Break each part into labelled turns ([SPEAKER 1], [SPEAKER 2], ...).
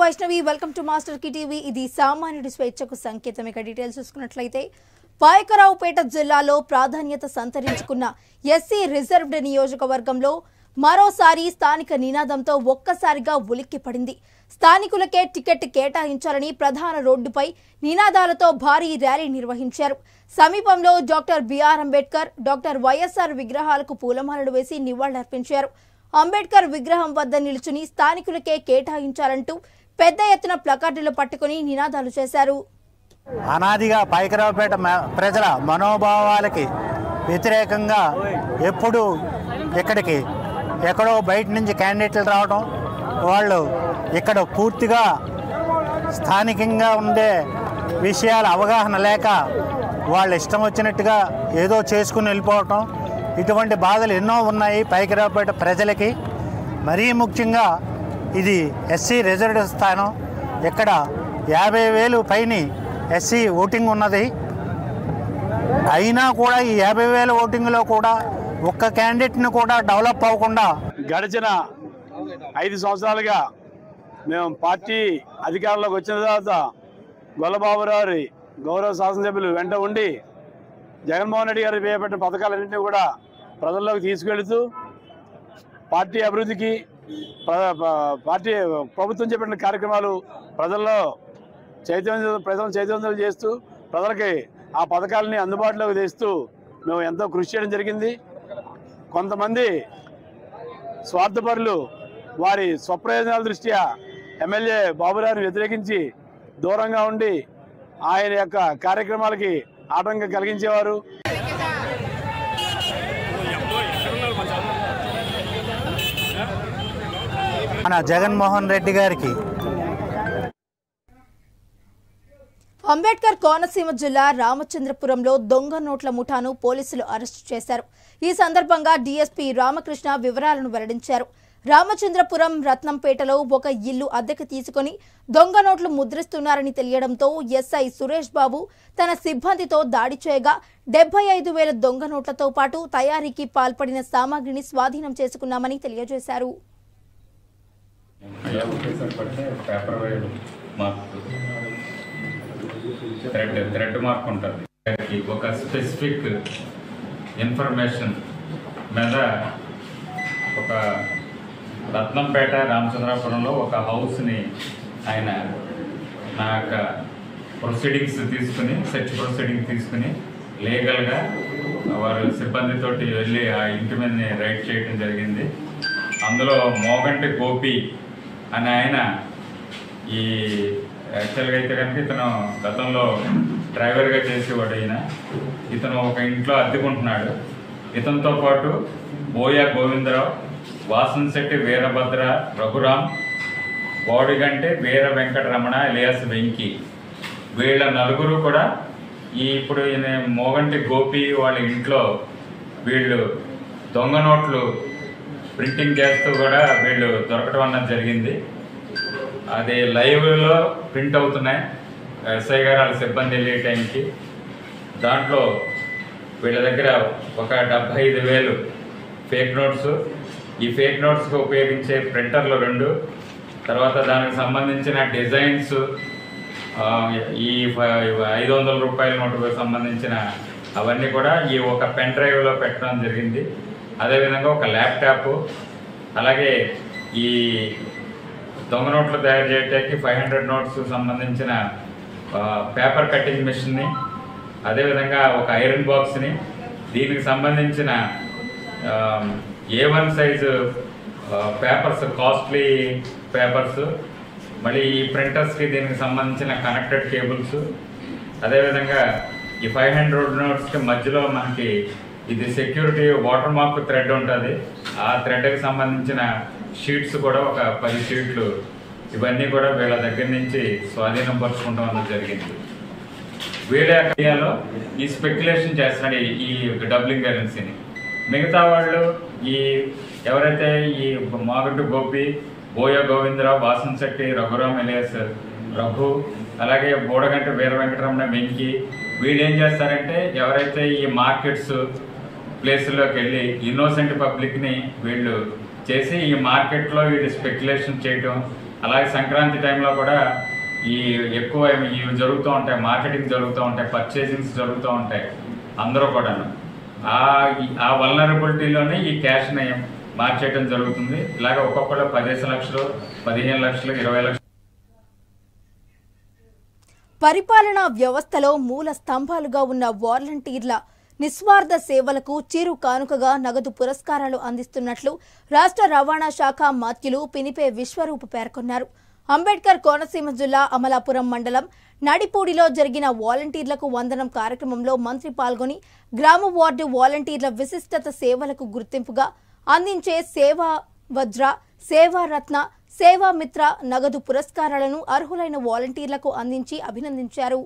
[SPEAKER 1] Vaishnavi welcome to master key TV. ఇది సామాన్యుడి స్వేచ్ఛకు సంకేతం. ఇక డీటెయిల్స్ చూసుకున్నట్లయితే పాయకరావుపేట జిల్లాలో ప్రాధాన్యత సంతరించుకున్న ఎస్సీ రిజర్వ్డ్ నియోజకవర్గంలో మరోసారి స్థానిక నినాదంతో ఒక్కసారిగా ఉలిక్కిపడింది. స్థానికులకే టికెట్ కేటాయించాలని ప్రధాన రోడ్డుపై నినాదాలతో భారీ ర్యాలీ నిర్వహించారు. సమీపంలో doctor BR Ambedkar, doctor YSR విగ్రహాలకు పూలమాలలు వేసి నివాళులర్పించారు. అంబేద్కర్ విగ్రహం వద్ద నిలుచుని స్థానికులకే కేటాయించాలంటూ పెద్ద ఎత్తున ప్లకార్డులు పట్టుకుని నినాదాలు చేశారు.
[SPEAKER 2] అనాదిగా పాయకరావుపేట ప్రజల మనోభావాలకి వ్యతిరేకంగా ఎప్పుడు ఇక్కడికి ఎక్కడో బయట నుంచి క్యాండిడేట్లు రావడం, వాళ్ళు ఇక్కడ పూర్తిగా స్థానికంగా ఉండే విషయాల అవగాహన లేక వాళ్ళు ఇష్టం వచ్చినట్టుగా ఏదో చేసుకుని వెళ్ళిపోవటం, ఇటువంటి బాధలు ఎన్నో ఉన్నాయి పాయకరావుపేట ప్రజలకి. మరీ ముఖ్యంగా ఇది ఎస్సీ రిజర్వ్డ్ స్థానం. ఇక్కడ 50,000 పైన ఎస్సీ ఓటింగ్ ఉన్నది. అయినా కూడా ఈ 50,000 ఓటింగ్లో కూడా ఒక్క క్యాండిడేట్ని కూడా డెవలప్ అవ్వకుండా
[SPEAKER 3] గడిచిన 5 సంవత్సరాలుగా మేము పార్టీ అధికారంలోకి వచ్చిన తర్వాత గొల్లబాబురావు గౌరవ శాసనసభ్యులు వెంట ఉండి జగన్మోహన్ రెడ్డి గారు చేపట్టిన పథకాలన్నింటినీ కూడా ప్రజల్లోకి తీసుకెళ్తూ పార్టీ అభివృద్ధికి పార్టీ ప్రభుత్వం చేపట్టిన కార్యక్రమాలు ప్రజలను చైతన్యం చేస్తూ ప్రజలకి ఆ పథకాలని అందుబాటులోకి తెస్తూ మేము ఎంతో కృషి చేయడం జరిగింది. కొంతమంది స్వార్థపరులు వారి స్వప్రయోజనాల దృష్ట్యా ఎమ్మెల్యే బాబురావుని వ్యతిరేకించి దూరంగా ఉండి ఆయన యొక్క కార్యక్రమాలకి ఆటంకం కలిగించేవారు.
[SPEAKER 2] మన జగన్మోహన్ రెడ్డి గారికి
[SPEAKER 1] అంబేద్కర్ కోనసీమ జిల్లా రామచంద్రపురంలో దొంగ నోట్ల ముఠాను పోలీసులు అరెస్టు చేశారు. ఈ సందర్భంగా డీఎస్పీ రామకృష్ణ వివరాలను వెల్లడించారు. రామచంద్రపురం రత్నంపేటలో ఒక ఇల్లు అద్దెకు తీసుకుని దొంగ నోట్లు ముద్రిస్తున్నారని తెలియడంతో ఎస్ఐ సురేష్ బాబు తన సిబ్బందితో దాడి చేయగా 75,000 దొంగ నోట్లతో పాటు తయారీకి పాల్పడిన సామాగ్రిని స్వాధీనం చేసుకున్నామని తెలియజేశారు.
[SPEAKER 4] థ్రెడ్ మార్క్ ఉంటుంది. ఒక స్పెసిఫిక్ ఇన్ఫర్మేషన్ మీద ఒక రత్నంపేట రామచంద్రాపురంలో ఒక హౌస్ని ఆయన నా యొక్క ప్రొసీడింగ్స్ తీసుకుని సెర్చ్ ప్రొసీడింగ్ తీసుకుని లీగల్గా వారు సిబ్బందితోటి వెళ్ళి ఆ ఇంటి మీద రైడ్ చేయడం జరిగింది. అందులో మోగంటి గోపి అని ఆయన ఈ యాక్చువల్గా అయితే కనుక ఇతను గతంలో డ్రైవర్గా చేసేవాడు. ఇతను ఒక ఇంట్లో అద్దెకుంటున్నాడు. ఇతనితో పాటు బోయా గోవిందరావు, వాసంశెట్టి వీరభద్ర, రఘురాం, బోడిగంటి వీర వెంకటరమణ ఎలియాస్ వెంకీ, వీళ్ళ నలుగురు కూడా ఇప్పుడు మోగంటి గోపి వాళ్ళ ఇంట్లో వీళ్ళు దొంగ నోట్లు ప్రింటింగ్ చేస్తూ కూడా వీళ్ళు దొరకడం అన్నది జరిగింది. అది లైవ్లో ప్రింట్ అవుతున్నాయి. ఎస్ఐ గారు వాళ్ళ సిబ్బంది వెళ్ళే టైంకి దాంట్లో వీళ్ళ దగ్గర ఒక 75,000 ఫేక్ నోట్స్, ఈ ఫేక్ నోట్స్కి ఉపయోగించే ప్రింటర్లు 2, తర్వాత దానికి సంబంధించిన డిజైన్స్, ఈ 500 రూపాయల నోటుకు సంబంధించిన అవన్నీ కూడా ఈ ఒక పెన్ డ్రైవ్లో పెట్టడం జరిగింది. అదేవిధంగా ఒక ల్యాప్టాప్, అలాగే ఈ దొంగ నోట్లు తయారు చేయడానికి 500 నోట్స్ సంబంధించిన పేపర్ కటింగ్ మిషన్ని, అదేవిధంగా ఒక ఐరన్ బాక్స్ని, దీనికి సంబంధించిన A1 size papers, costly papers, మళ్ళీ ఈ ప్రింటర్స్కి దీనికి సంబంధించిన కనెక్టెడ్ కేబుల్స్, అదేవిధంగా ఈ 500 నోట్స్కి మధ్యలో మనకి ఇది సెక్యూరిటీ వాటర్ మార్క్ థ్రెడ్ ఉంటుంది. ఆ థ్రెడ్కి సంబంధించిన షీట్స్ కూడా ఒక 10 షీట్లు, ఇవన్నీ కూడా వీళ్ళ దగ్గర నుంచి స్వాధీనం పరుచుకుంటాం అన్నది జరిగింది. వీళ్ళ ఏరియాలో ఈ స్పెక్యులేషన్ చేస్తున్నాడు ఈ డబ్లింగ్ కరెన్సీని. మిగతా వాళ్ళు ఈ ఎవరైతే ఈ మాగంటి గోపి, బోయ గోవిందరావు, వాసంశెట్టి, రఘురాం ఎలియాస్ రఘు, అలాగే బోడగంటి వీర వెంకటరమణ వెంకీ, వీళ్ళు ఏం చేస్తారంటే ఎవరైతే ఈ మార్కెట్స్ ప్లేసుల్లోకి వెళ్ళి ఇన్నోసెంట్ పబ్లిక్ని వీళ్ళు చేసి ఈ మార్కెట్లో వీళ్ళు స్పెక్యులేషన్ చేయటం, అలాగే సంక్రాంతి టైంలో కూడా ఈ ఎక్కువ ఇవి జరుగుతూ ఉంటాయి, మార్కెటింగ్ జరుగుతూ ఉంటాయి, పర్చేసింగ్స్ జరుగుతూ ఉంటాయి. అందరూ కూడాను ఆ వల్నరబిలిటీలోనే ఈ క్యాష్ని మార్చేయడం జరుగుతుంది. ఇలాగ ఒక్కొక్కళ్ళు 10 లక్షలు, 15 లక్షలు, 20 లక్షలు.
[SPEAKER 1] పరిపాలనా వ్యవస్థలో మూల స్తంభాలుగా ఉన్న వాలంటీర్ల నిస్వార్థ సేవలకు చిరు కానుకగా నగదు పురస్కారాలు అందిస్తున్నట్లు రాష్ట్ర రవాణా శాఖ మాత్యులు పినిపే విశ్వరూప్ పేర్కొన్నారు. అంబేద్కర్ కోనసీమ జిల్లా అమలాపురం మండలం నడిపూడిలో జరిగిన వాలంటీర్లకు వందనం కార్యక్రమంలో మంత్రి పాల్గొని గ్రామ వార్డు వాలంటీర్ల విశిష్టత సేవలకు గుర్తింపుగా అందించే సేవా వజ్ర, సేవారత్న, సేవామిత్ర నగదు పురస్కారాలను అర్హులైన వాలంటీర్లకు అందించి అభినందించారు.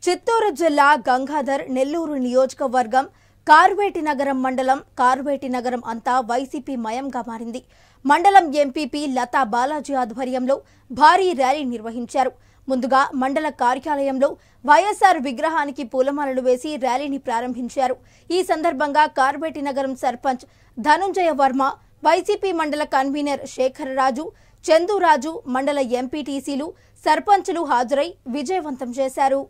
[SPEAKER 1] చిత్తూరు జిల్లా గంగాధర్ నెల్లూరు నియోజకవర్గం కార్వేటి నగరం మండలం కార్వేటి నగరం అంతా వైసీపీ మయంగా మారింది. మండలం ఎంపీపీ లతా బాలాజీ ఆధ్వర్యంలో భారీ ర్యాలీ నిర్వహించారు. ముందుగా మండల కార్యాలయంలో వైఎస్ఆర్ విగ్రహానికి పూలమాలలు వేసి ర్యాలీని ప్రారంభించారు. ఈ సందర్భంగా కార్వేటి నగరం సర్పంచ్ ధనుంజయ వర్మ, వైసీపీ మండల కన్వీనర్ శేఖరరాజు, చందురాజు, మండల ఎంపీటీసీలు, సర్పంచులు హాజరై విజయవంతం చేశారు.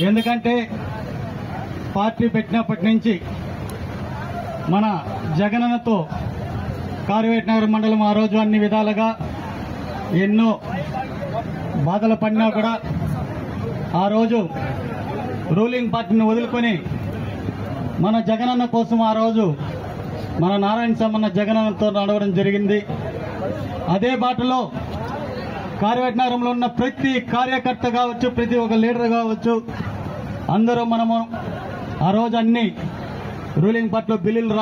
[SPEAKER 5] ఎందుకంటే పార్టీ పెట్టినప్పటి నుంచి మన జగనన్నతో కార్వేటి నగరం మండలం ఆ రోజు అన్ని విధాలుగా ఎన్నో బాధలు పడినా కూడా ఆ రోజు రూలింగ్ పార్టీని వదులుకొని మన జగనన్న కోసం ఆ రోజు మన నారాయణ సమ్మన్న జగనన్నతో నడవడం జరిగింది. అదే బాటలో కార్వేటి నగరంలో ఉన్న ప్రతి కార్యకర్త కావచ్చు, ప్రతి ఒక్క లీడర్ కావచ్చు, అందరూ మనము ఆ రోజు అన్ని రూలింగ్ పార్టీలో బిల్లులు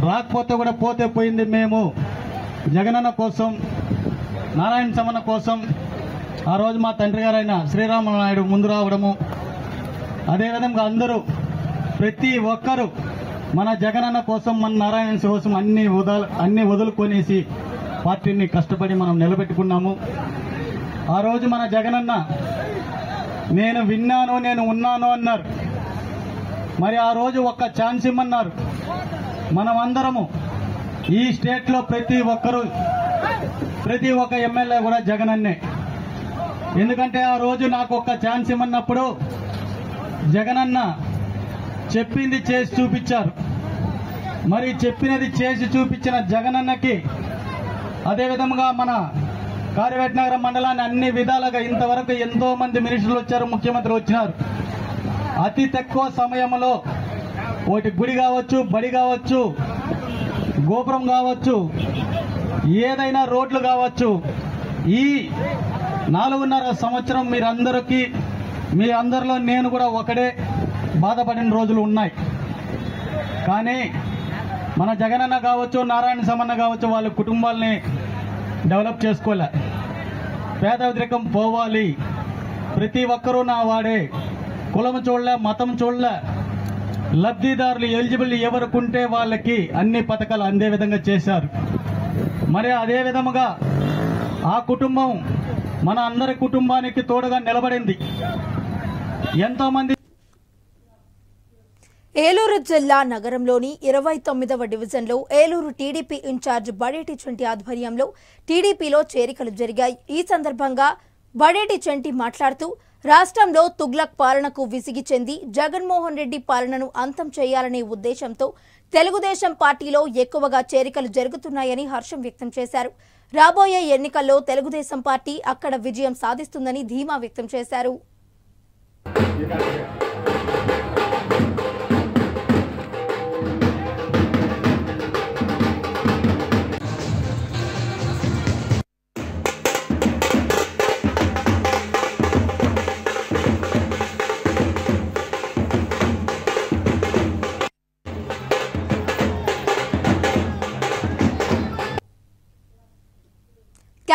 [SPEAKER 5] రాకపోతే కూడా పోతే పోయింది, మేము జగనన్న కోసం, నారాయణ సమ్మన్న కోసం ఆ రోజు మా తండ్రి గారైన శ్రీరామ నాయుడు ముందు రావడము, అదేవిధంగా అందరూ ప్రతి ఒక్కరూ మన జగనన్న కోసం, మన నారాయణ కోసం అన్ని వదులుకొనేసి పార్టీని కష్టపడి మనం నిలబెట్టుకున్నాము. ఆ రోజు మన జగనన్న నేను విన్నాను, నేను ఉన్నాను అన్నారు. మరి ఆ రోజు ఒక్క ఛాన్స్ ఇమ్మన్నారు. మనమందరము ఈ స్టేట్లో ప్రతి ఒక్క ఎమ్మెల్యే కూడా జగనన్నే. ఎందుకంటే ఆ రోజు నాకు ఒక్క ఛాన్స్ ఇమ్మన్నప్పుడు జగనన్న చెప్పింది చేసి చూపించారు. మరి చెప్పినది చేసి చూపించిన జగనన్నకి అదేవిధంగా మన కార్వేటి నగరం మండలాన్ని అన్ని విధాలుగా ఇంతవరకు ఎంతో మంది మినిస్టర్లు వచ్చారు, ముఖ్యమంత్రి వచ్చినారు. అతి తక్కువ సమయంలో ఒకటి గుడి కావచ్చు, బడి కావచ్చు, గోపురం కావచ్చు, ఏదైనా రోడ్లు కావచ్చు, ఈ 4.5 సంవత్సరం మీ అందరిలో నేను కూడా ఒకడే బాధపడిన రోజులు ఉన్నాయి. కానీ మన జగనన్న కావచ్చు, నారాయణ సమ్మన్న కావచ్చు, వాళ్ళ కుటుంబాలని డెవలప్ చేసుకోలే. పేదరికం పోవాలి, ప్రతి ఒక్కరూ నా వాడే, కులం చూడలే, మతం చూడలే, లబ్ధిదారులు ఎలిజిబుల్ ఎవరుకుంటే వాళ్ళకి అన్ని పథకాలు అందే విధంగా చేశారు. మరి అదే విధముగా ఆ కుటుంబం మన అందరి కుటుంబానికి తోడుగా నిలబడింది. ఎంతో మంది.
[SPEAKER 1] ఏలూరు జిల్లా నగరంలోని 29వ డివిజన్లో ఏలూరు టీడీపీ ఇన్ఛార్జ్ బడేటి చంటి ఆధ్వర్యంలో టీడీపీలో చేరికలు జరిగాయి. ఈ సందర్భంగా బడేటి చంటి మాట్లాడుతూ రాష్ట్రంలో తుగ్లక్ పాలనకు విసిగి చెంది జగన్మోహన్ రెడ్డి పాలనను అంతం చేయాలనే ఉద్దేశంతో తెలుగుదేశం పార్టీలో ఎక్కువగా చేరికలు జరుగుతున్నాయని హర్షం వ్యక్తం చేశారు. రాబోయే ఎన్నికల్లో తెలుగుదేశం పార్టీ అక్కడ విజయం సాధిస్తుందని ధీమా వ్యక్తం చేశారు.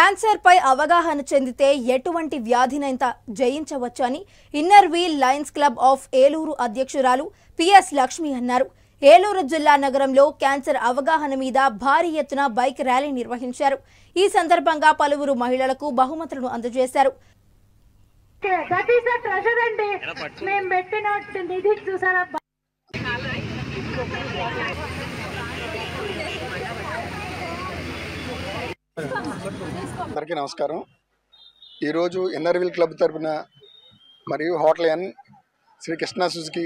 [SPEAKER 1] క్యాన్సర్పై అవగాహన చెందితే ఎటువంటి వ్యాధినైనా జయించవచ్చు అని inner wheel lions club of Eluru అధ్యక్షురాలు పిఎస్ లక్ష్మి అన్నారు. ఏలూరు జిల్లా నగరంలో క్యాన్సర్ అవగాహన మీద భారీ ఎత్తున బైక్ ర్యాలీ నిర్వహించారు. ఈ సందర్భంగా పలువురు మహిళలకు బహుమతులను అందజేశారు.
[SPEAKER 6] అందరికీ నమస్కారం. ఈరోజు ఇన్నర్ వీల్ క్లబ్ తరఫున మరియు hotel N Shri Krishna Suzuki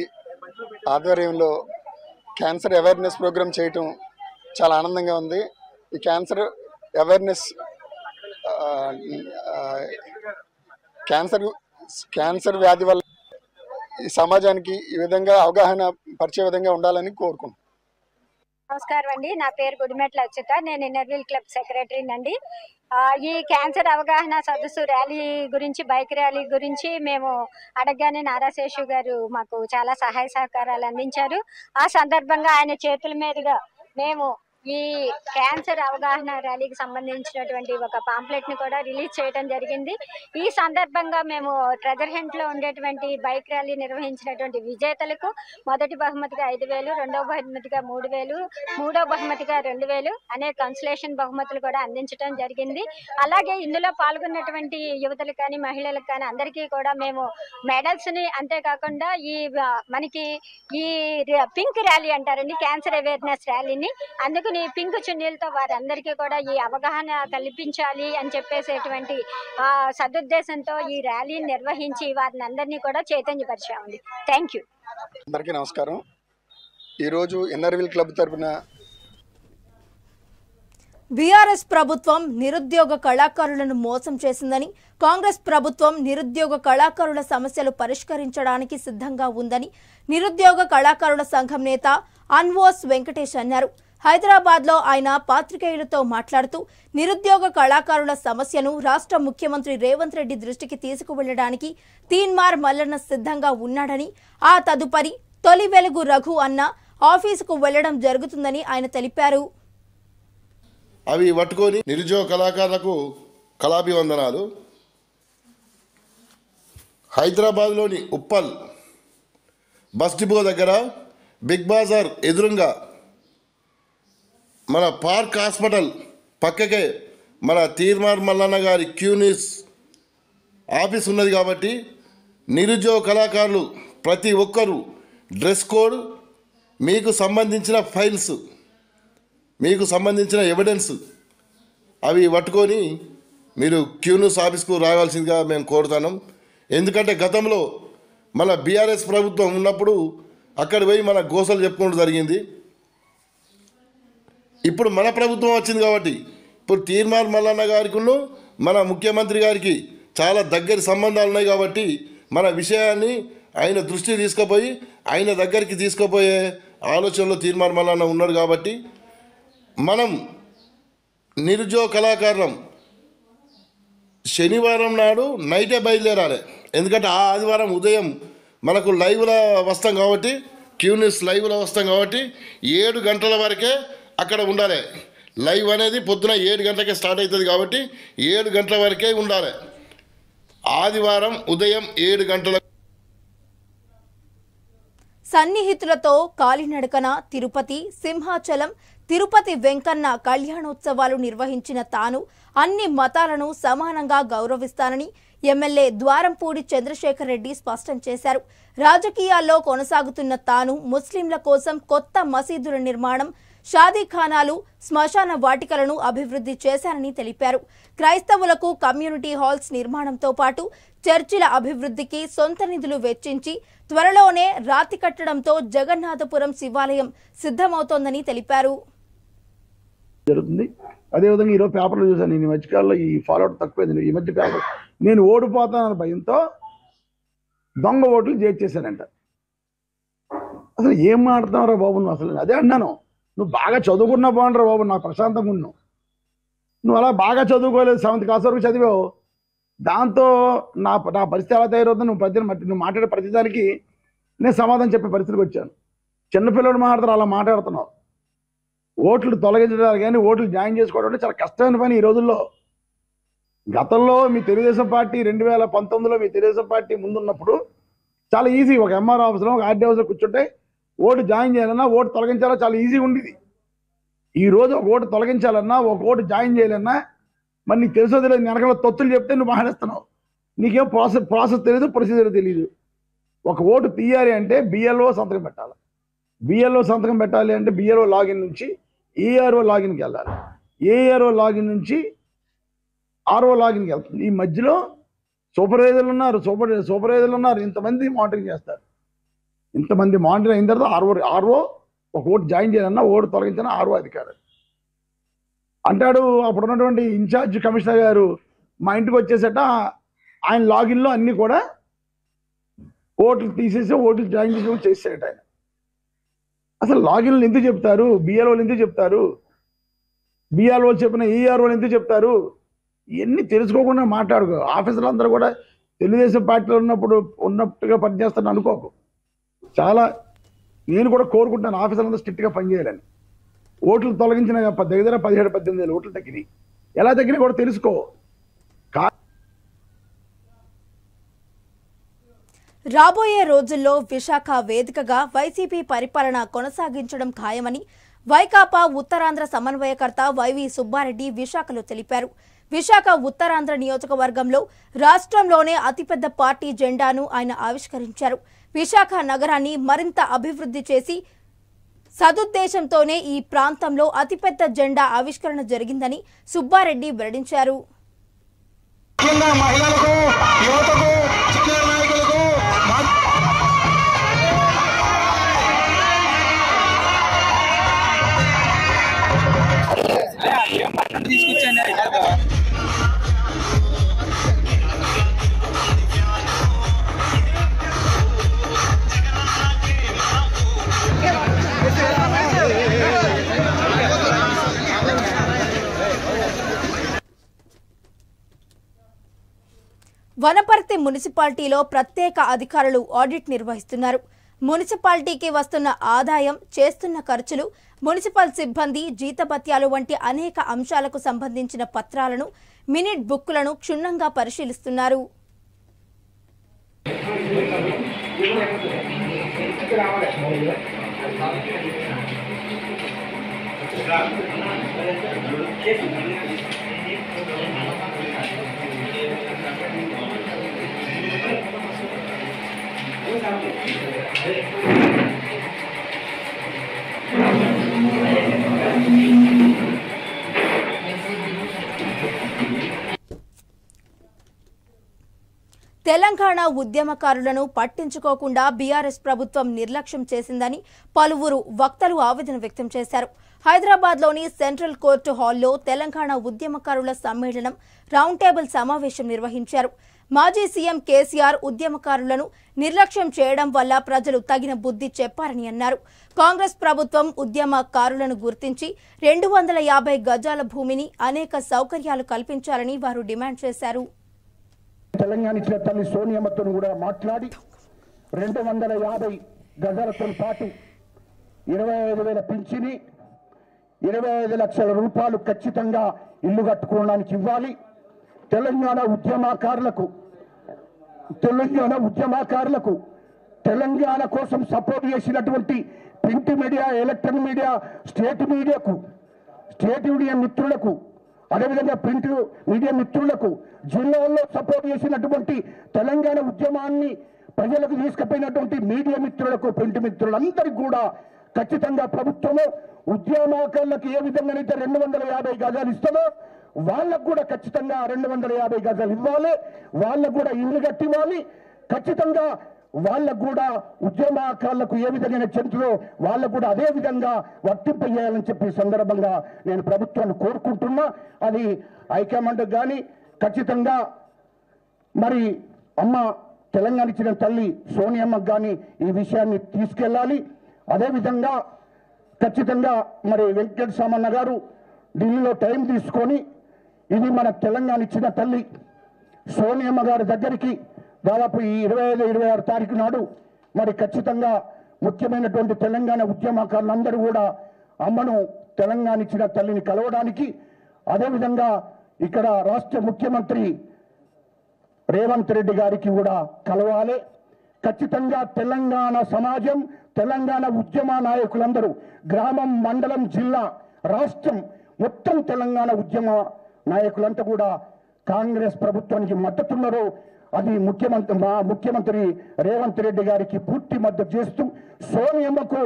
[SPEAKER 6] ఆధ్వర్యంలో క్యాన్సర్ అవేర్నెస్ ప్రోగ్రామ్ చేయటం చాలా ఆనందంగా ఉంది. ఈ క్యాన్సర్ అవేర్నెస్ క్యాన్సర్ వ్యాధి వల్ల ఈ సమాజానికి ఈ విధంగా అవగాహన పరిచే విధంగా ఉండాలని కోరుకుంటున్నాను.
[SPEAKER 7] నమస్కారం అండి, నా పేరు గుడిమెట్ల అచ్యుత. నేను ఇన్నర్ వీల్ క్లబ్ సెక్రటరీని అండి. ఈ క్యాన్సర్ అవగాహన సదస్సు ర్యాలీ గురించి, బైక్ ర్యాలీ గురించి మేము అడగగానే నారా శేషు గారు మాకు చాలా సహాయ సహకారాలు అందించారు. ఆ సందర్భంగా ఆయన చేతుల మీదుగా మేము ఈ క్యాన్సర్ అవగాహన ర్యాలీకి సంబంధించినటువంటి ఒక పాంప్లెట్ ని కూడా రిలీజ్ చేయడం జరిగింది. ఈ సందర్భంగా మేము ట్రెజర్ హంట్ లో ఉండేటువంటి బైక్ ర్యాలీ నిర్వహించినటువంటి విజేతలకు మొదటి బహుమతిగా 5,000, రెండవ బహుమతిగా 3,000, మూడో బహుమతిగా 2,000 అనే కన్సలేషన్ బహుమతులు కూడా అందించడం జరిగింది. అలాగే ఇందులో పాల్గొన్నటువంటి యువతలకు కానీ మహిళలకు కానీ అందరికీ కూడా మేము మెడల్స్ ని, అంతేకాకుండా మనకి ఈ పింక్ ర్యాలీ అంటారండి, క్యాన్సర్ అవేర్నెస్ ర్యాలీని, అందుకు పింక్ చున్నీలతో వారందరికీ కూడా ఈ అవగాహన కల్పించాలి అని చెప్పేసేటువంటి సదుద్దేశంతో ఈ ర్యాలీని నిర్వహించి వారిని అందరినీ కూడా చైతన్యపరిచామండి. Thank you.
[SPEAKER 6] అందరికీ నమస్కారం. ఈరోజు ఇన్నర్ వీల్ క్లబ్ తరఫున
[SPEAKER 1] బీఆర్ఎస్ ప్రభుత్వం నిరుద్యోగ కళాకారులను మోసం చేసిందని, కాంగ్రెస్ ప్రభుత్వం నిరుద్యోగ కళాకారుల సమస్యలు పరిష్కరించడానికి సిద్ధంగా ఉందని నిరుద్యోగ కళాకారుల సంఘం నేత అన్వోస్ వెంకటేష్ అన్నారు. హైదరాబాద్లో ఆయన పాత్రికేయులతో మాట్లాడుతూ నిరుద్యోగ కళాకారుల సమస్యను రాష్ట్ర ముఖ్యమంత్రి రేవంత్ రెడ్డి దృష్టికి తీసుకువెళ్లడానికి తీన్మార్ మల్లన్న సిద్ధంగా ఉన్నాడని, ఆ తదుపరి తొలి వెలుగు రఘు అన్న ఆఫీసుకు వెళ్లడం జరుగుతుందని ఆయన తెలిపారు.
[SPEAKER 8] అవి పట్టుకొని నిరుద్యోగ కళాకారులకు కళాభివందనాలు. హైదరాబాద్లోని ఉప్పల్ బస్ డిపో దగ్గర బిగ్ బజార్ ఎదురుగా మన పార్క్ హాస్పిటల్ పక్కకే మన తీర్మార్ మల్లన్న గారి క్యూనిస్ ఆఫీస్ ఉన్నది. కాబట్టి నిరుద్యోగ కళాకారులు ప్రతి ఒక్కరూ డ్రెస్ కోడ్, మీకు సంబంధించిన ఫైల్స్, మీకు సంబంధించిన ఎవిడెన్స్ అవి పట్టుకొని మీరు క్యూనిస్ ఆఫీస్కు రావాల్సిందిగా మేము కోరుతున్నాం. ఎందుకంటే గతంలో మన బీఆర్ఎస్ ప్రభుత్వం ఉన్నప్పుడు అక్కడ పోయి మన గోసలు చెప్పుకోవడం జరిగింది. ఇప్పుడు మన ప్రభుత్వం వచ్చింది కాబట్టి ఇప్పుడు తీర్మార్ మల్లన్న గారికి మన ముఖ్యమంత్రి గారికి చాలా దగ్గర సంబంధాలు ఉన్నాయి. కాబట్టి మన విషయాన్ని ఆయన దృష్టికి తీసుకుపోయి ఆయన దగ్గరికి తీసుకుపోయే ఆలోచనలో తీర్మార్ మల్లన్న ఉన్నాడు. కాబట్టి మనం నిరుద్యోగ కళాకారులం శనివారం నాడు నైటే బయలుదేరాలి. ఎందుకంటే ఆ ఆదివారం ఉదయం మనకు లైవ్లో వస్తాం కాబట్టి, క్యూనిస్ లైవ్లో వస్తాం కాబట్టి 7 గంటల వరకే అక్కడ ఉండాలి. లైవ్ అనేది పొద్దున 7 గంటలకే స్టార్ట్ అవుతుంది కాబట్టి 7 గంటల వరకే ఉండాలి. ఆదివారం ఉదయం 7 గంటల.
[SPEAKER 1] సన్నిహితులతో కాలినడకన తిరుపతి, సింహాచలం, తిరుపతి వెంకన్న కళ్యాణోత్సవాలు నిర్వహించిన తాను అన్ని మతాలను సమానంగా గౌరవిస్తానని ఎమ్మెల్యే ద్వారంపూడి చంద్రశేఖర్ రెడ్డి స్పష్టం చేశారు. రాజకీయాల్లో కొనసాగుతున్న తాను ముస్లింల కోసం కొత్త మసీదుల నిర్మాణం, షాదీఖానాలు, శ్మశాన వాటికలను అభివృద్ధి చేశారని తెలిపారు. క్రైస్తవులకు కమ్యూనిటీ హాల్స్ నిర్మాణంతో పాటు చర్చిల అభివృద్ధికి సొంత నిధులు వెచ్చించి త్వరలోనే రాతి కట్టడంతో జగన్నాథపురం శివాలయం సిద్ధమవుతోందని తెలిపారు.
[SPEAKER 9] జరుగుతుంది. అదేవిధంగా ఈరోజు పేపర్లో చూసాను, నేను ఈ మధ్యకాలంలో ఈ ఫాలోఅవుట్ తక్కువైంది. ఈ మధ్య పేపర్ నేను ఓడిపోతానన్న భయంతో దొంగ ఓట్లు చేసేసానంట. అసలు ఏం మాట్లాడుతున్నారా బాబు నువ్వు? అసలు అదే అన్నాను, నువ్వు బాగా చదువుకున్నా బాగుంటారా బాబు, నాకు ప్రశాంతంగా ఉన్నావు. నువ్వు అలా బాగా చదువుకోలేదు, 7th క్లాస్ వరకు చదివావు. దాంతో నా పరిస్థితి ఎలా తయారవుతుంది? నువ్వు మాట్లాడే ప్రతిదానికి నేను సమాధానం చెప్పే పరిస్థితికి వచ్చాను. చిన్నపిల్లడు మాట్లాడతారు, అలా మాట్లాడుతున్నావు. ఓట్లు తొలగించడానికి కానీ ఓట్లు జాయిన్ చేసుకోవడం అంటే చాలా కష్టమైన పని ఈ రోజుల్లో. గతంలో మీ తెలుగుదేశం పార్టీ 2019లో మీ తెలుగుదేశం పార్టీ ముందున్నప్పుడు చాలా ఈజీ, ఒక ఎంఆర్ ఆఫీస్లో ఒక ఆర్డీ ఆఫీస్లో కూర్చుంటే ఓటు జాయిన్ చేయాలన్నా ఓటు తొలగించాలన్నా చాలా ఈజీగా ఉండేది. ఈ రోజు ఒక ఓటు తొలగించాలన్నా ఒక ఓటు జాయిన్ చేయాలన్నా మరి నీకు తెలుసో తెలియదు, వెనకాల తొత్తులు చెప్తే నువ్వు మాట్లాడుతున్నావు. నీకేం ప్రాసెస్ తెలియదు, ప్రొసీజర్ తెలియదు. ఒక ఓటు తీయాలి అంటే బిఎల్ఓ సంతకం పెట్టాలి. బిఎల్ఓ సంతకం పెట్టాలి అంటే బిఎల్ఓ లాగిన్ నుంచి ఏఆర్ఓ లాగిన్కి వెళ్ళాలి. ఏఆర్ఓ లాగిన్ నుంచి ఆర్ఓ లాగిన్కి వెళ్తుంది. ఈ మధ్యలో సూపర్వైజర్లు ఉన్నారు, ఇంతమంది మానిటరింగ్ చేస్తారు. ఇంతమంది మానిటరింగ్ అయిన తర్వాత ఆర్ఓ ఒక ఓటు జాయిన్ చేయాలన్నా ఓటు తొలగించిన ఆర్ఓ అధికారి అంటాడు. అప్పుడు ఉన్నటువంటి ఇన్ఛార్జ్ కమిషనర్ గారు మా ఇంటికి వచ్చేసట ఆయన లాగిన్లో అన్నీ కూడా ఓట్లు తీసేసి ఓట్లు జాయిన్ చేసి చేసేట ఆయన. అసలు లాగిన్లు ఎందుకు చెప్తారు, బిఎల్ఓలు ఎందుకు చెప్తారు, బిఆర్ఓలు చెప్పిన ఈఆర్ఓలు ఎందుకు చెప్తారు? ఇవన్నీ తెలుసుకోకుండా మాట్లాడుకో. ఆఫీసర్లు అందరూ కూడా తెలుగుదేశం పార్టీలో ఉన్నట్టుగా పనిచేస్తాను అనుకోకు. చాలా నేను కూడా కోరుకుంటాను ఆఫీసర్లందరూ స్ట్రిక్ట్గా పనిచేయాలని. ఓట్లు తొలగించిన దగ్గర 17-18 ఓట్లు తగ్గినాయి. ఎలా తగ్గినా కూడా తెలుసుకో.
[SPEAKER 1] రాబోయే రోజుల్లో విశాఖ వేదికగా వైసీపీ పరిపాలన కొనసాగించడం ఖాయమని వైకాపా ఉత్తరాంధ్ర సమన్వయకర్త వైవి సుబ్బారెడ్డి విశాఖలో తెలిపారు. విశాఖ ఉత్తరాంధ్ర నియోజకవర్గంలో రాష్ట్రంలోనే అతిపెద్ద పార్టీ జెండాను ఆయన ఆవిష్కరించారు. విశాఖ నగరాన్ని మరింత అభివృద్ధి చేసి సదుద్దేశంతోనే ఈ ప్రాంతంలో అతిపెద్ద జెండా ఆవిష్కరణ జరిగిందని సుబ్బారెడ్డి వెల్లడించారు. వనపర్తి మున్సిపాలిటీలో ప్రత్యేక అధికారులు ఆడిట్ నిర్వహిస్తున్నారు. మున్సిపాలిటీకి వస్తున్న ఆదాయం, చేస్తున్న ఖర్చులు, మున్సిపల్ సిబ్బంది జీతభత్యాలు వంటి అనేక అంశాలకు సంబంధించిన పత్రాలను, మినిట్ బుక్కులను క్షుణ్ణంగా పరిశీలిస్తున్నారు. తెలంగాణ ఉద్యమకారులను పట్టించుకోకుండా బీఆర్ఎస్ ప్రభుత్వం నిర్లక్ష్యం చేసిందని పలువురు వక్తలు ఆవేదన వ్యక్తం చేశారు. హైదరాబాద్లోని సెంట్రల్ కోర్టు హాల్లో తెలంగాణ ఉద్యమకారుల సమ్మేళనం రౌండ్ టేబుల్ సమావేశం నిర్వహించారు. మాజీ సీఎం కేసీఆర్ ఉద్యమకారులను నిర్లక్ష్యం చేయడం వల్ల ప్రజలు తగిన బుద్ధి చెప్పారని అన్నారు. కాంగ్రెస్ ప్రభుత్వం ఉద్యమకారులను గుర్తించి 250 గజాల భూమిని, అనేక సౌకర్యాలు కల్పించాలని వారు డిమాండ్ చేశారు.
[SPEAKER 10] తెలంగాణ ఇచ్చిన తల్లి సోనియమ్మతో కూడా మాట్లాడి 250 గజాలతో పాటు 25,000 పింఛని, 25 లక్షల రూపాయలు ఖచ్చితంగా ఇల్లు కట్టుకోవడానికి ఇవ్వాలి. తెలంగాణ ఉద్యమకారులకు తెలంగాణ కోసం సపోర్ట్ చేసినటువంటి print media, electronic media, state media మిత్రులకు, అదేవిధంగా ప్రింట్ మీడియా మిత్రులకు, జిల్లాల్లో సపోర్ట్ చేసినటువంటి తెలంగాణ ఉద్యమాన్ని ప్రజలకు తీసుకుపోయినటువంటి మీడియా మిత్రులకు, ప్రింట్ మిత్రులందరికీ కూడా ఖచ్చితంగా ప్రభుత్వము ఉద్యమకారులకు ఏ విధంగానైతే 250 గజాలు ఇస్తామో వాళ్ళకు కూడా ఖచ్చితంగా 250 గజాలు ఇవ్వాలి. వాళ్ళకు కూడా ఇల్లు కట్టివ్వాలి. ఖచ్చితంగా వాళ్ళకు కూడా ఉద్యమకారులకు ఏ విధంగా చెందుతుందో వాళ్ళకు కూడా అదే విధంగా వర్తింపజేయాలని చెప్పి సందర్భంగా నేను ప్రభుత్వాన్ని కోరుకుంటున్నా. అది హైకమాండ్ కానీ ఖచ్చితంగా మరి అమ్మ తెలంగాణ ఇచ్చిన తల్లి సోనియమ్మకు కానీ ఈ విషయాన్ని తీసుకెళ్ళాలి. అదేవిధంగా ఖచ్చితంగా మరి వెంకట సామన్న గారు ఢిల్లీలో టైం తీసుకొని ఇది మన తెలంగాణ ఇచ్చిన తల్లి సోనియమ్మ గారి దగ్గరికి దాదాపు ఈ 25-26 తారీఖు నాడు మరి ఖచ్చితంగా ముఖ్యమైనటువంటి తెలంగాణ ఉద్యమకారులందరూ కూడా అమ్మను తెలంగాణ ఇచ్చిన తల్లిని కలవడానికి, అదేవిధంగా ఇక్కడ రాష్ట్ర ముఖ్యమంత్రి రేవంత్ రెడ్డి గారికి కూడా కలవాలి. ఖచ్చితంగా తెలంగాణ సమాజం, తెలంగాణ ఉద్యమ నాయకులందరూ గ్రామం, మండలం, జిల్లా, రాష్ట్రం మొత్తం తెలంగాణ ఉద్యమ నాయకులంతా కూడా కాంగ్రెస్ ప్రభుత్వానికి మద్దతున్నారు. అది ముఖ్యమంత్రి రేవంత్ రెడ్డి గారికి పూర్తి మద్దతు చేస్తూ సోనియమ్మకు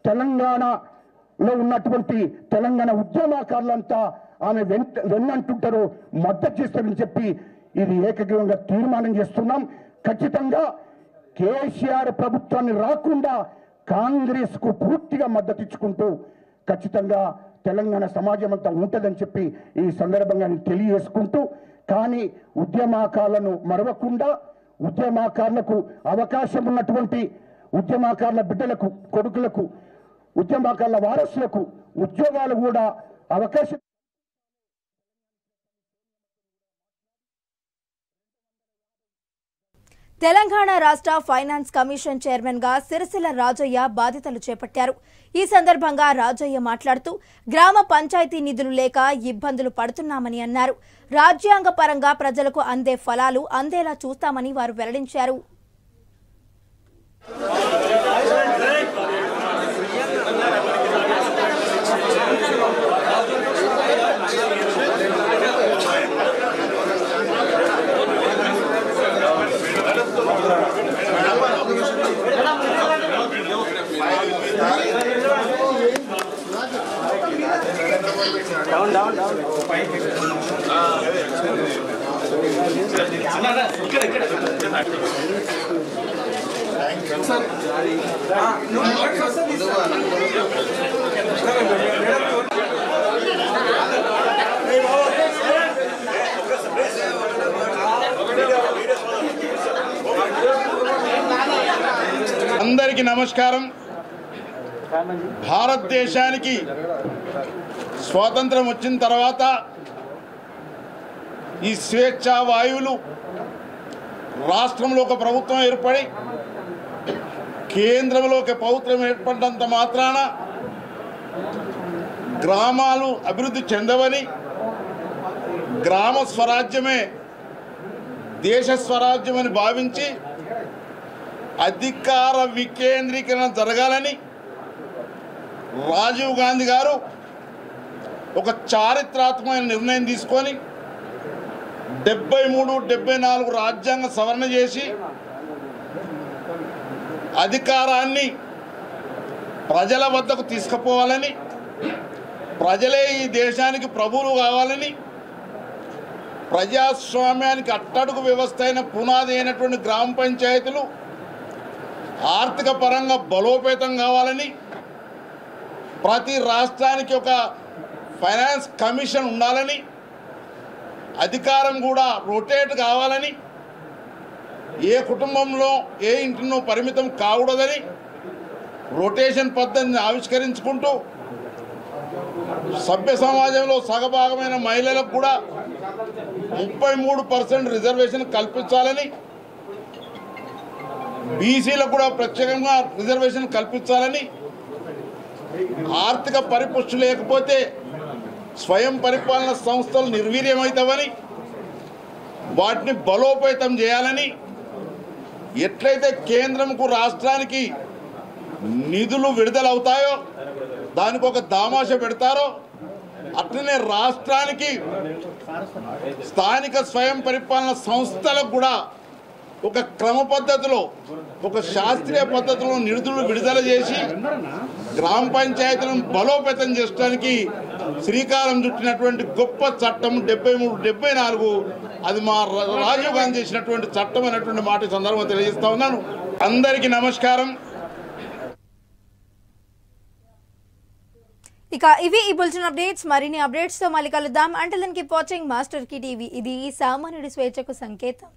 [SPEAKER 10] తెలంగాణలో ఉన్నటువంటి తెలంగాణ ఉద్యమకారులంతా ఆమె వెన్నంటుంటారు, మద్దతు చేస్తారని చెప్పి ఇది ఏకగ్రీవంగా తీర్మానం చేస్తున్నాం. ఖచ్చితంగా కేసీఆర్ ప్రభుత్వాన్ని రాకుండా కాంగ్రెస్ కు పూర్తిగా మద్దతు ఇచ్చుకుంటూ ఖచ్చితంగా తెలంగాణ సమాజం అంతా ఉంటుందని చెప్పి ఈ సందర్భంగా తెలియజేసుకుంటూ, కానీ ఉద్యమకారులను మరవకుండా ఉద్యమకారులకు అవకాశం ఉన్నటువంటి ఉద్యమకారుల బిడ్డలకు, కొడుకులకు, ఉద్యమకారుల వారసులకు ఉద్యోగాలు కూడా అవకాశం.
[SPEAKER 1] తెలంగాణ రాష్ట్ర ఫైనాన్స్ కమిషన్ చైర్మన్ గా సిరిసిల్ల రాజయ్య బాధ్యతలు చేపట్టారు. ఈ సందర్భంగా రాజయ్య మాట్లాడుతూ గ్రామ పంచాయతీ నిధులు లేక ఇబ్బందులు పడుతున్నామని అన్నారు. రాజ్యాంగ పరంగా ప్రజలకు అందే ఫలాలు అందేలా చూస్తామని వారు వెల్లడించారు.
[SPEAKER 11] అందరికీ నమస్కారం. భారతదేశానికి స్వాతంత్రం వచ్చిన తర్వాత ఈ స్వేచ్ఛా వాయువులు రాష్ట్రంలో ఒక ప్రభుత్వం ఏర్పడి కేంద్రంలో ఒక ప్రభుత్వం ఏర్పడినంత మాత్రాన గ్రామాలు అభివృద్ధి చెందవని, గ్రామ స్వరాజ్యమే దేశ స్వరాజ్యమని భావించి అధికార వికేంద్రీకరణ జరగాలని రాజీవ్ గాంధీ గారు ఒక చారిత్రాత్మకమైన నిర్ణయం తీసుకొని 73-74 రాజ్యాంగ సవరణ చేసి అధికారాన్ని ప్రజల వద్దకు తీసుకుపోవాలని, ప్రజలే ఈ దేశానికి ప్రభువులు కావాలని, ప్రజాస్వామ్యానికి అట్టడుగు వ్యవస్థ అయిన పునాది అయినటువంటి గ్రామ పంచాయతీలు ఆర్థిక పరంగా బలోపేతం కావాలని, ప్రతి రాష్ట్రానికి ఒక ఫైనాన్స్ కమిషన్ ఉండాలని, అధికారం కూడా రొటేట్ కావాలని, ఏ కుటుంబంలో ఏ ఇంటినో పరిమితం కాకూడదని రొటేషన్ పద్ధతిని ఆవిష్కరించుకుంటూ సభ్య సమాజంలో సగభాగమైన మహిళలకు కూడా 33% రిజర్వేషన్ కల్పించాలని, బీసీలకు కూడా ప్రత్యేకంగా రిజర్వేషన్ కల్పించాలని, ఆర్థిక పరిపుష్టి లేకపోతే స్వయం పరిపాలన సంస్థలు నిర్వీర్యమవుతావని వాటిని బలోపేతం చేయాలని, ఎట్లయితే కేంద్రంకు రాష్ట్రానికి నిధులు విడుదలవుతాయో దానికి ఒక దామాష పెడతారో అట్లనే రాష్ట్రానికి స్థానిక స్వయం పరిపాలన సంస్థలకు కూడా ఒక క్రమ పద్ధతిలో, ఒక శాస్త్రీయ పద్ధతిలో నిధులు విడుదల చేసి గ్రామ పంచాయతీలను బలోపేతం చేయడానికి శ్రీకారం చుట్టినటువంటి గొప్ప చట్టం 73-74 అది మా రాజీవ్ గాంధీ చేసినటువంటి చట్టం అనేటువంటి మాట సందర్భంగా తెలియజేస్తా ఉన్నాను. అందరికీ నమస్కారం.
[SPEAKER 1] ఇక ఇవి ఈ బులెటిన్ అప్డేట్స్. మరిన్ని అప్డేట్స్ తో మళ్ళీ కలుద్దాం. Until then keep watching master key TV. ఇది సామాన్యుడి స్వేచ్ఛకు సంకేతం.